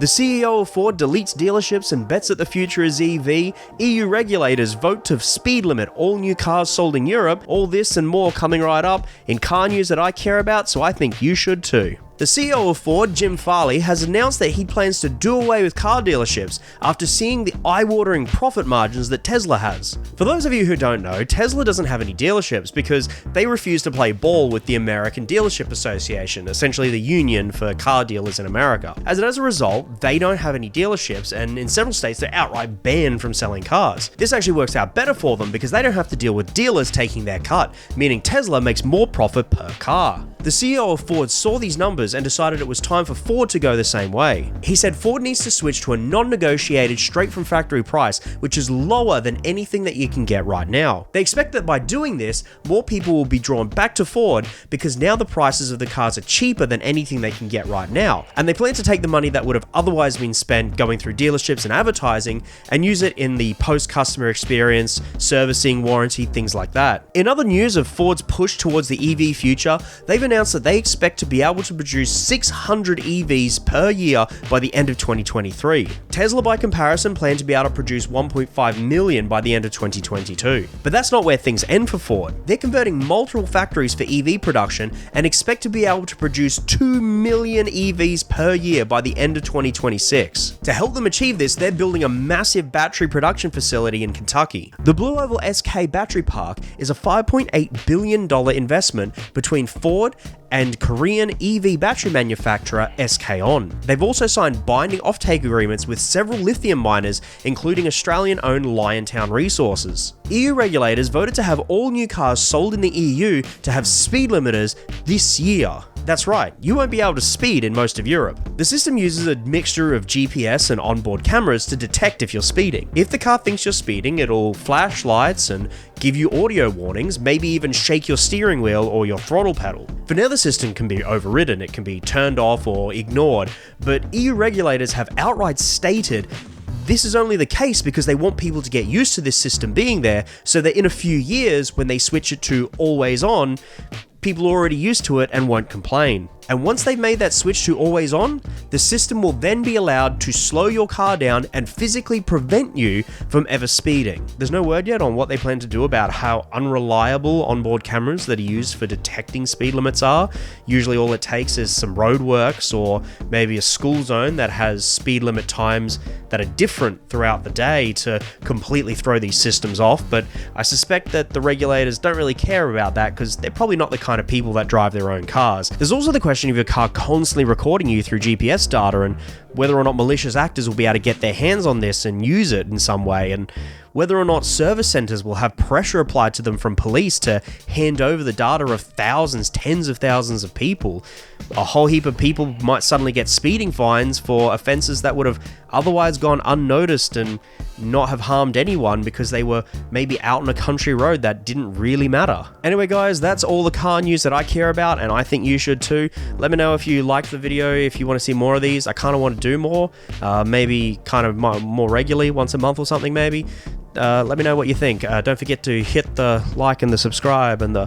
The CEO of Ford deletes dealerships and bets that the future is EV. EU regulators vote to speed limit all new cars sold in Europe. All this and more coming right up in car news that I care about, so I think you should too. The CEO of Ford, Jim Farley, has announced that he plans to do away with car dealerships after seeing the eye-watering profit margins that Tesla has. For those of you who don't know, Tesla doesn't have any dealerships because they refuse to play ball with the American Dealership Association, essentially the union for car dealers in America. As a result, they don't have any dealerships, and in several states they're outright banned from selling cars. This actually works out better for them because they don't have to deal with dealers taking their cut, meaning Tesla makes more profit per car. The CEO of Ford saw these numbers and decided it was time for Ford to go the same way. He said Ford needs to switch to a non-negotiated straight from factory price, which is lower than anything that you can get right now. They expect that by doing this, more people will be drawn back to Ford because now the prices of the cars are cheaper than anything they can get right now. And they plan to take the money that would have otherwise been spent going through dealerships and advertising and use it in the post-customer experience, servicing, warranty, things like that. In other news of Ford's push towards the EV future, they've announced that they expect to be able to produce 600 EVs per year by the end of 2023. Tesla, by comparison, plan to be able to produce 1.5 million by the end of 2022. But that's not where things end for Ford. They're converting multiple factories for EV production and expect to be able to produce 2 million EVs per year by the end of 2026. To help them achieve this, they're building a massive battery production facility in Kentucky. The Blue Oval SK Battery Park is a $5.8 billion investment between Ford and Korean EV battery manufacturer SK On. They've also signed binding offtake agreements with several lithium miners, including Australian-owned Liontown Resources. EU regulators voted to have all new cars sold in the EU to have speed limiters this year. That's right, you won't be able to speed in most of Europe. The system uses a mixture of GPS and onboard cameras to detect if you're speeding. If the car thinks you're speeding, it'll flash lights and give you audio warnings, maybe even shake your steering wheel or your throttle pedal. For now, the system can be overridden, it can be turned off or ignored, but EU regulators have outright stated this is only the case because they want people to get used to this system being there, so that in a few years, when they switch it to always on, people are already used to it and won't complain. And once they've made that switch to always on, the system will then be allowed to slow your car down and physically prevent you from ever speeding. There's no word yet on what they plan to do about how unreliable onboard cameras that are used for detecting speed limits are. Usually all it takes is some roadworks or maybe a school zone that has speed limit times that are different throughout the day to completely throw these systems off. But I suspect that the regulators don't really care about that because they're probably not the kind of people that drive their own cars. There's also the question of your car constantly recording you through GPS data and whether or not malicious actors will be able to get their hands on this and use it in some way, and whether or not service centers will have pressure applied to them from police to hand over the data of thousands, tens of thousands of people. A whole heap of people might suddenly get speeding fines for offenses that would have otherwise gone unnoticed and not have harmed anyone because they were maybe out on a country road that didn't really matter. Anyway guys, that's all the car news that I care about, and I think you should too. Let me know if you liked the video, if you want to see more of these. I kind of want to do more, maybe kind of more regularly, once a month or something maybe. Let me know what you think. Don't forget to hit the like and the subscribe and the